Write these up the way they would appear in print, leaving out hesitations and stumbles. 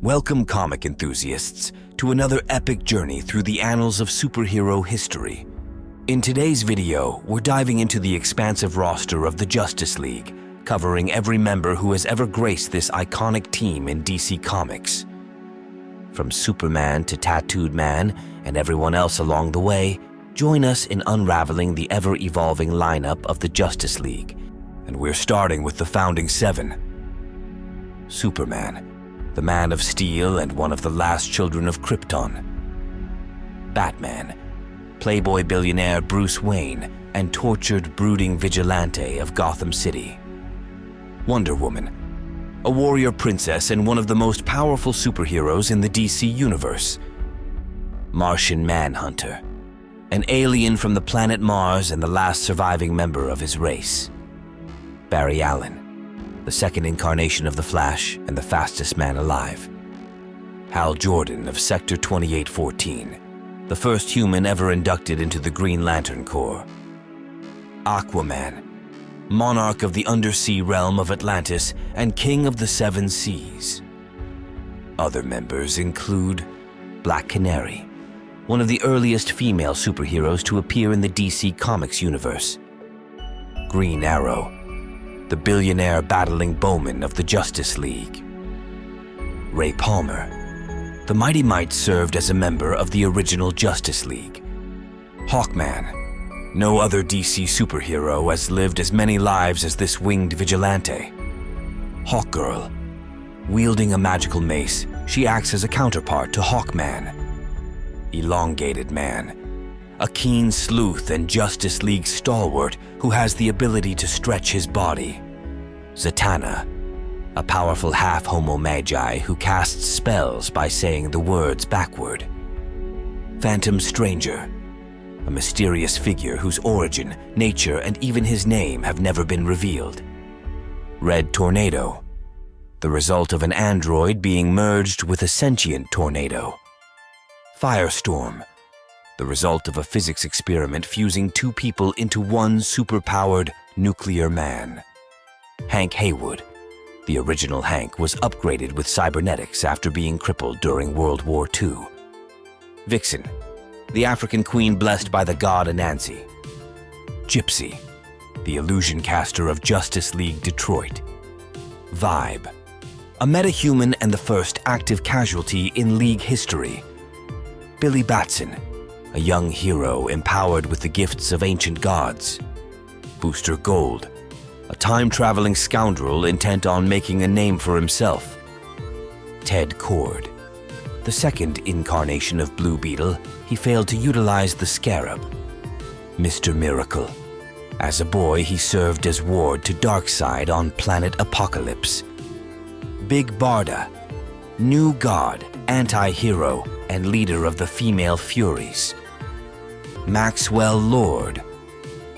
Welcome, comic enthusiasts, to another epic journey through the annals of superhero history. In today's video, we're diving into the expansive roster of the Justice League, covering every member who has ever graced this iconic team in DC Comics. From Superman to Tattooed Man and everyone else along the way, join us in unraveling the ever-evolving lineup of the Justice League. And we're starting with the founding seven. Superman, the Man of Steel and one of the last children of Krypton. Batman, playboy billionaire Bruce Wayne and tortured, brooding vigilante of Gotham City. Wonder Woman, a warrior princess and one of the most powerful superheroes in the DC universe. Martian Manhunter, an alien from the planet Mars and the last surviving member of his race. Barry Allen, the second incarnation of the Flash and the fastest man alive. Hal Jordan of Sector 2814, the first human ever inducted into the Green Lantern Corps. Aquaman, monarch of the undersea realm of Atlantis and king of the Seven Seas. Other members include Black Canary, one of the earliest female superheroes to appear in the DC Comics universe. Green Arrow, the billionaire battling bowman of the Justice League. Ray Palmer, the Mighty Might served as a member of the original Justice League. Hawkman, no other DC superhero has lived as many lives as this winged vigilante. Hawkgirl, wielding a magical mace, she acts as a counterpart to Hawkman. Elongated Man, a keen sleuth and Justice League stalwart who has the ability to stretch his body. Zatanna, a powerful half-homo magi who casts spells by saying the words backward. Phantom Stranger, a mysterious figure whose origin, nature, and even his name have never been revealed. Red Tornado, the result of an android being merged with a sentient tornado. Firestorm, the result of a physics experiment fusing two people into one superpowered nuclear man. Hank Haywood, the original Hank, was upgraded with cybernetics after being crippled during World War II. Vixen, the African queen blessed by the god Anansi. Gypsy, the illusion caster of Justice League Detroit. Vibe, a metahuman and the first active casualty in League history. Billy Batson, a young hero empowered with the gifts of ancient gods. Booster Gold, a time-traveling scoundrel intent on making a name for himself. Ted Kord, the second incarnation of Blue Beetle, he failed to utilize the Scarab. Mr. Miracle, as a boy he served as ward to Darkseid on planet Apocalypse. Big Barda, new god, anti-hero, and leader of the female Furies. Maxwell Lord,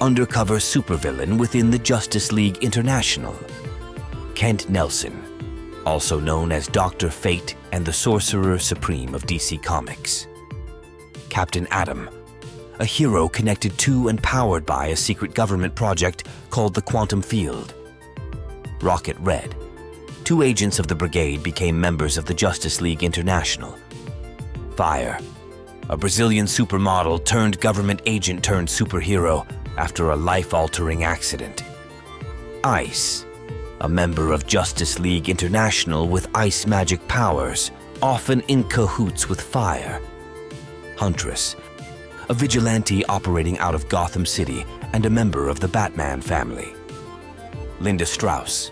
undercover supervillain within the Justice League International. Kent Nelson, also known as Dr. Fate and the Sorcerer Supreme of DC Comics. Captain Atom, a hero connected to and powered by a secret government project called the Quantum Field. Rocket Red, two agents of the Brigade became members of the Justice League International. Fire, a Brazilian supermodel turned government agent turned superhero after a life-altering accident. Ice, a member of Justice League International with ice magic powers, often in cahoots with fire. Huntress, a vigilante operating out of Gotham City and a member of the Batman family. Linda Strauss,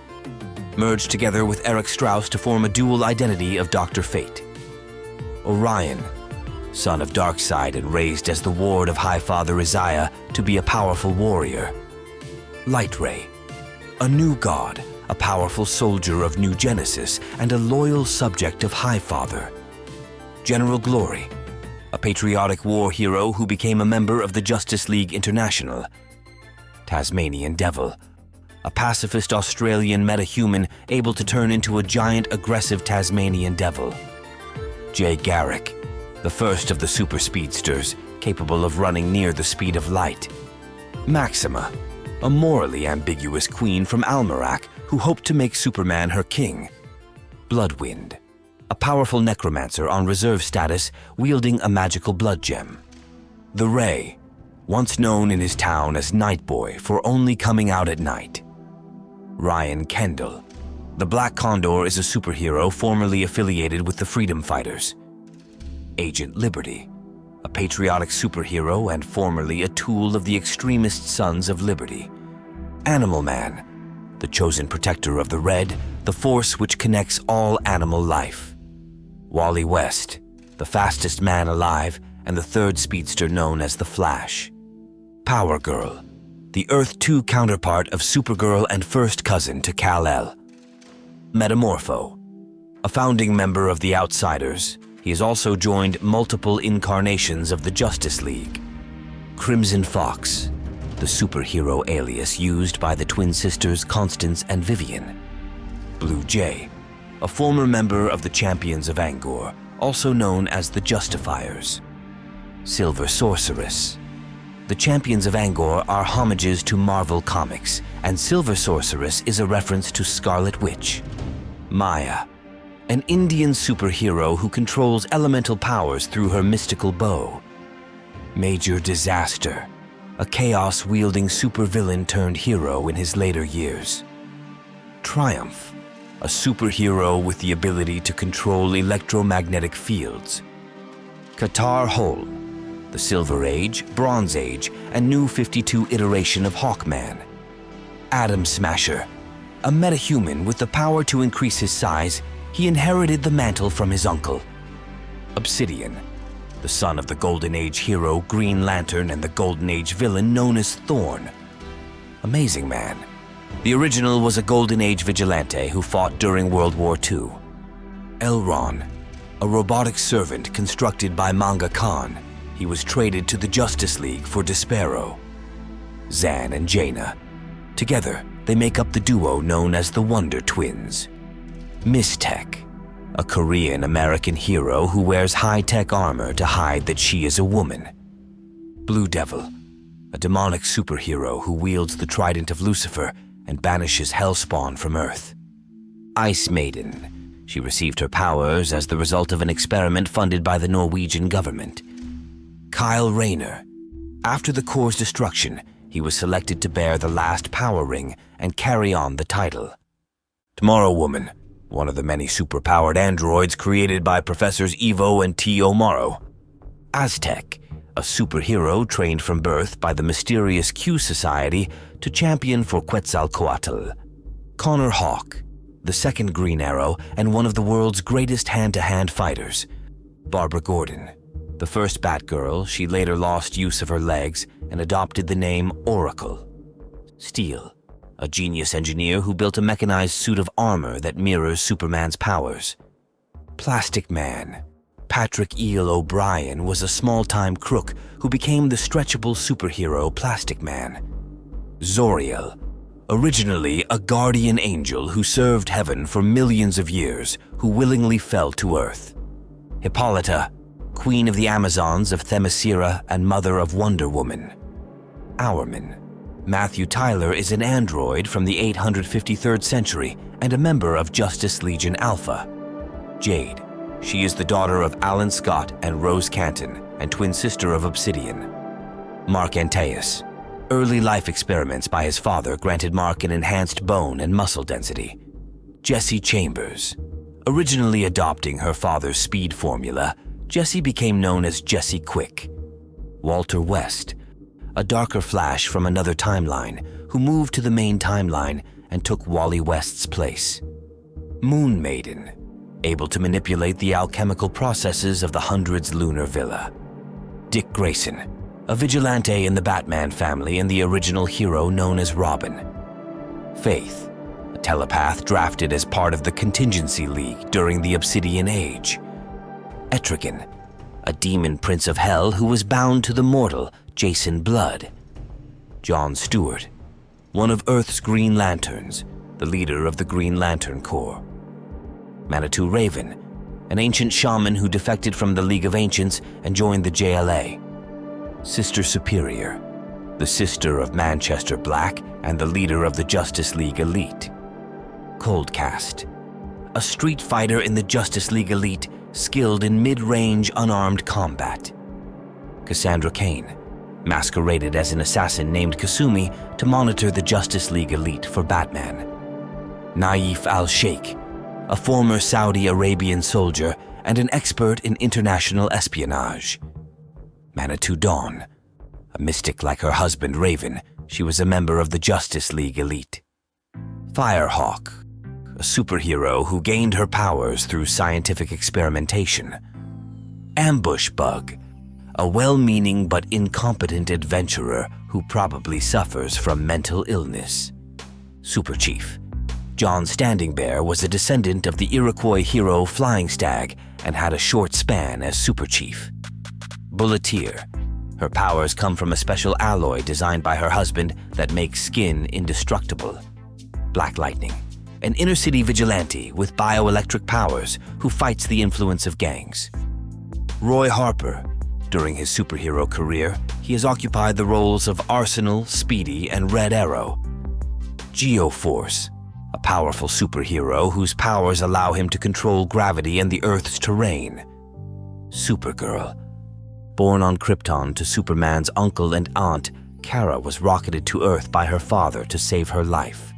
merged together with Eric Strauss to form a dual identity of Dr. Fate. Orion, son of Darkseid and raised as the ward of Highfather Isaiah to be a powerful warrior. Light Ray, a new god, a powerful soldier of New Genesis and a loyal subject of Highfather. General Glory, a patriotic war hero who became a member of the Justice League International. Tasmanian Devil, a pacifist Australian metahuman able to turn into a giant aggressive Tasmanian devil. Jay Garrick, the first of the super speedsters, capable of running near the speed of light. Maxima, a morally ambiguous queen from Almerac who hoped to make Superman her king. Bloodwind, a powerful necromancer on reserve status wielding a magical blood gem. The Ray, once known in his town as Night Boy for only coming out at night. Ryan Kendall. The Black Condor is a superhero formerly affiliated with the Freedom Fighters. Agent Liberty, a patriotic superhero and formerly a tool of the extremist Sons of Liberty. Animal Man, the chosen protector of the Red, the force which connects all animal life. Wally West, the fastest man alive and the third speedster known as the Flash. Power Girl, the Earth 2 counterpart of Supergirl and first cousin to Kal-El. Metamorpho, a founding member of the Outsiders, he has also joined multiple incarnations of the Justice League. Crimson Fox, the superhero alias used by the twin sisters Constance and Vivian. Blue Jay, a former member of the Champions of Angor, also known as the Justifiers. Silver Sorceress. The Champions of Angor are homages to Marvel Comics, and Silver Sorceress is a reference to Scarlet Witch. Maya, an Indian superhero who controls elemental powers through her mystical bow. Major Disaster, a chaos-wielding supervillain turned hero in his later years. Triumph, a superhero with the ability to control electromagnetic fields. Qatar Hol, the Silver Age, Bronze Age, and New 52 iteration of Hawkman. Atom Smasher, a metahuman with the power to increase his size, he inherited the mantle from his uncle. Obsidian, the son of the Golden Age hero Green Lantern and the Golden Age villain known as Thorn. Amazing Man, the original was a Golden Age vigilante who fought during World War II. Elron, a robotic servant constructed by Manga Khan, he was traded to the Justice League for Despero. Zan and Jaina. Together, they make up the duo known as the Wonder Twins. Mistech, a Korean-American hero who wears high-tech armor to hide that she is a woman. Blue Devil, a demonic superhero who wields the trident of Lucifer and banishes Hellspawn from Earth. Ice Maiden, she received her powers as the result of an experiment funded by the Norwegian government. Kyle Rayner, after the Corps' destruction, he was selected to bear the last power ring and carry on the title. Tomorrow Woman, one of the many superpowered androids created by Professors Evo and T.O. Morrow. Aztec, a superhero trained from birth by the mysterious Q Society to champion for Quetzalcoatl. Connor Hawke, the second Green Arrow and one of the world's greatest hand-to-hand fighters. Barbara Gordon, the first Batgirl, she later lost use of her legs and adopted the name Oracle. Steel, a genius engineer who built a mechanized suit of armor that mirrors Superman's powers. Plastic Man, Patrick Eel O'Brien was a small-time crook who became the stretchable superhero Plastic Man. Zoriel, originally a guardian angel who served heaven for millions of years, who willingly fell to Earth. Hippolyta, Queen of the Amazons of Themyscira and Mother of Wonder Woman. Hourman, Matthew Tyler is an android from the 853rd century and a member of Justice Legion Alpha. Jade, she is the daughter of Alan Scott and Rose Canton and twin sister of Obsidian. Mark Antaeus, early life experiments by his father granted Mark an enhanced bone and muscle density. Jessie Chambers, originally adopting her father's speed formula, Jessie became known as Jessie Quick. Walter West, a darker Flash from another timeline who moved to the main timeline and took Wally West's place. Moon Maiden, able to manipulate the alchemical processes of the Hundred's lunar villa. Dick Grayson, a vigilante in the Batman family and the original hero known as Robin. Faith, a telepath drafted as part of the Contingency League during the Obsidian Age. Etrigan, a demon prince of hell who was bound to the mortal Jason Blood. John Stewart, one of Earth's Green Lanterns, the leader of the Green Lantern Corps. Manitou Raven, an ancient shaman who defected from the League of Ancients and joined the JLA. Sister Superior, the sister of Manchester Black and the leader of the Justice League Elite. Coldcast, a street fighter in the Justice League Elite skilled in mid-range unarmed combat. Cassandra Cain, masqueraded as an assassin named Kasumi to monitor the Justice League Elite for Batman. Naif al-Sheikh, a former Saudi Arabian soldier and an expert in international espionage. Manitou Dawn, a mystic like her husband Raven, she was a member of the Justice League Elite. Firehawk, a superhero who gained her powers through scientific experimentation. Ambush Bug, a well-meaning but incompetent adventurer who probably suffers from mental illness. Super Chief, John Standing Bear was a descendant of the Iroquois hero Flying Stag and had a short span as Super Chief. Bulleteer, her powers come from a special alloy designed by her husband that makes skin indestructible. Black Lightning, an inner-city vigilante with bioelectric powers who fights the influence of gangs. Roy Harper, during his superhero career, he has occupied the roles of Arsenal, Speedy, and Red Arrow. Geoforce, a powerful superhero whose powers allow him to control gravity and the Earth's terrain. Supergirl, born on Krypton to Superman's uncle and aunt, Kara was rocketed to Earth by her father to save her life.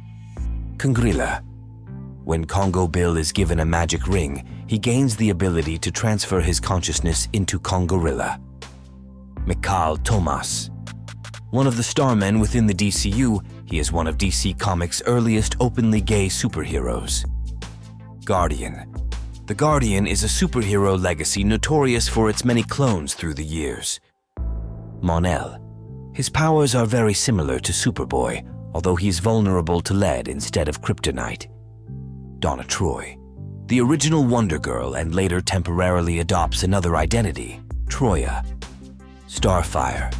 Congrilla, when Congo Bill is given a magic ring, he gains the ability to transfer his consciousness into Congorilla. Mikhail Tomas, one of the starmen within the DCU, he is one of DC Comics' earliest openly gay superheroes. Guardian. The Guardian is a superhero legacy notorious for its many clones through the years. Mon-El. His powers are very similar to Superboy, although he's vulnerable to lead instead of kryptonite. Donna Troy. The original Wonder Girl and later temporarily adopts another identity, Troya. Starfire.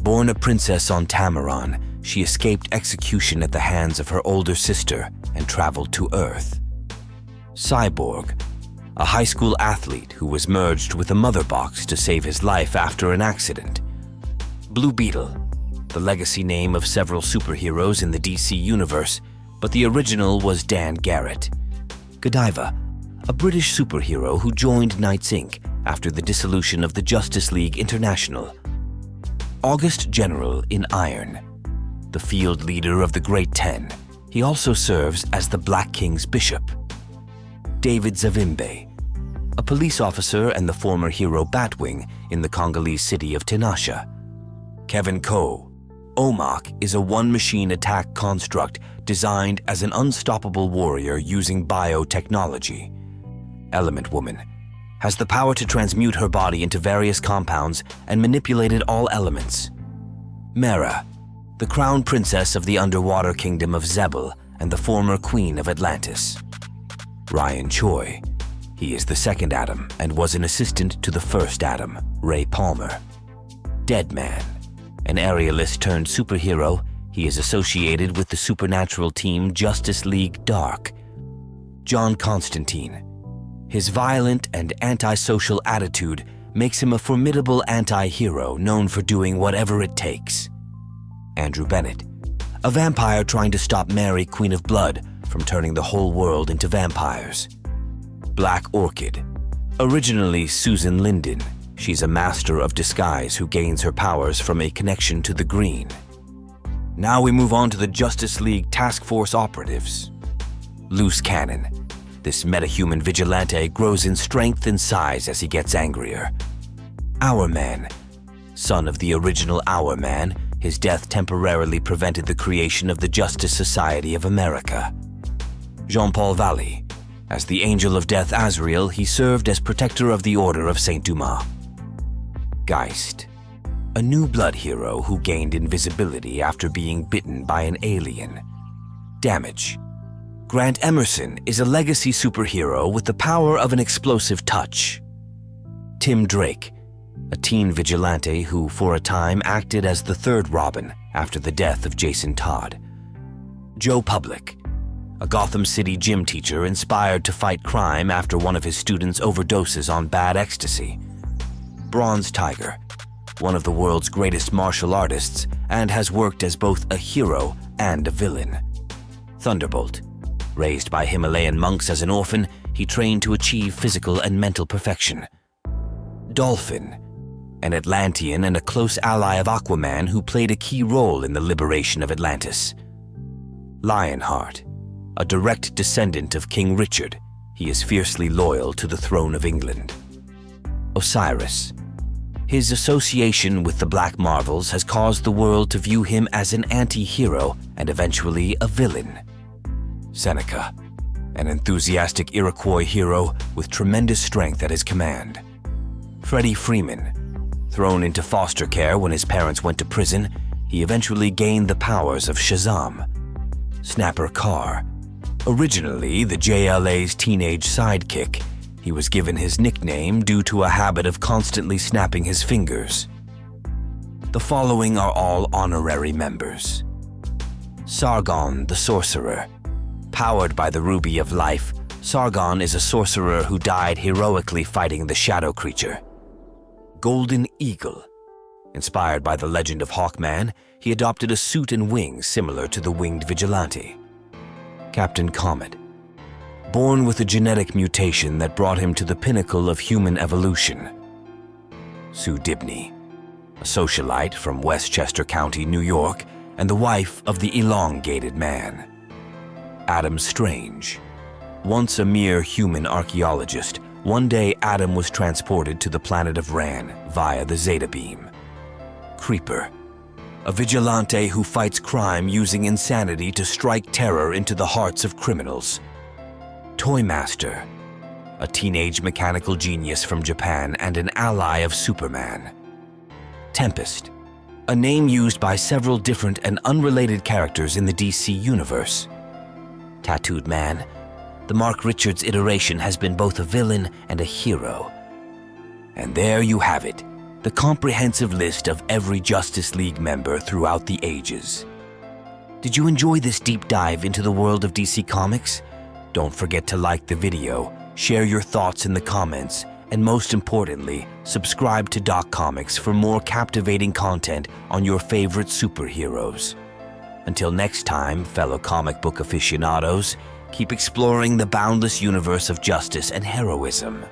Born a princess on Tamaran, she escaped execution at the hands of her older sister and traveled to Earth. Cyborg. A high school athlete who was merged with a mother box to save his life after an accident. Blue Beetle. The legacy name of several superheroes in the DC universe, but the original was Dan Garrett. Godiva. A British superhero who joined Knights Inc. after the dissolution of the Justice League International. August General in Iron. The field leader of the Great Ten. He also serves as the Black King's bishop. David Zavimbe. A police officer and the former hero Batwing in the Congolese city of Tinashe. Kevin Coe. Omak is a one-machine attack construct designed as an unstoppable warrior using biotechnology. Element Woman has the power to transmute her body into various compounds and manipulated all elements. Mera, the crown princess of the underwater kingdom of Zebel and the former queen of Atlantis. Ryan Choi. He is the second Atom and was an assistant to the first Atom, Ray Palmer. Deadman. An aerialist turned superhero, he is associated with the supernatural team Justice League Dark. John Constantine. His violent and antisocial attitude makes him a formidable anti-hero known for doing whatever it takes. Andrew Bennett. A vampire trying to stop Mary, Queen of Blood, from turning the whole world into vampires. Black Orchid. Originally Susan Linden, she's a master of disguise who gains her powers from a connection to the Green. Now we move on to the Justice League Task Force operatives. Loose Cannon. This metahuman vigilante grows in strength and size as he gets angrier. Hourman. Son of the original Hourman, his death temporarily prevented the creation of the Justice Society of America. Jean-Paul Valley. As the Angel of Death Azrael, he served as protector of the Order of Saint Dumas. Geist. A new blood hero who gained invisibility after being bitten by an alien. Damage. Grant Emerson is a legacy superhero with the power of an explosive touch. Tim Drake. A teen vigilante who, for a time, acted as the third Robin after the death of Jason Todd. Joe Public. A Gotham City gym teacher inspired to fight crime after one of his students overdoses on bad ecstasy. Bronze Tiger. One of the world's greatest martial artists and has worked as both a hero and a villain. Thunderbolt. Raised by Himalayan monks as an orphan, he trained to achieve physical and mental perfection. Dolphin, an Atlantean and a close ally of Aquaman who played a key role in the liberation of Atlantis. Lionheart, a direct descendant of King Richard, he is fiercely loyal to the throne of England. Osiris, his association with the Black Marvels has caused the world to view him as an anti-hero and eventually a villain. Seneca, an enthusiastic Iroquois hero with tremendous strength at his command. Freddie Freeman, thrown into foster care when his parents went to prison, he eventually gained the powers of Shazam. Snapper Carr, originally the JLA's teenage sidekick, he was given his nickname due to a habit of constantly snapping his fingers. The following are all honorary members. Sargon the Sorcerer. Powered by the Ruby of Life, Sargon is a sorcerer who died heroically fighting the shadow creature. Golden Eagle. Inspired by the legend of Hawkman, he adopted a suit and wings similar to the winged vigilante. Captain Comet. Born with a genetic mutation that brought him to the pinnacle of human evolution. Sue Dibney, a socialite from Westchester County, New York, and the wife of the elongated man. Adam Strange. Once a mere human archaeologist, one day Adam was transported to the planet of Ran via the Zeta Beam. Creeper, a vigilante who fights crime using insanity to strike terror into the hearts of criminals. Toymaster, a teenage mechanical genius from Japan and an ally of Superman. Tempest, a name used by several different and unrelated characters in the DC universe. Tattooed Man, the Mark Richards iteration has been both a villain and a hero. And there you have it, the comprehensive list of every Justice League member throughout the ages. Did you enjoy this deep dive into the world of DC Comics? Don't forget to like the video, share your thoughts in the comments, and most importantly, subscribe to Doc Comics for more captivating content on your favorite superheroes. Until next time, fellow comic book aficionados, keep exploring the boundless universe of justice and heroism.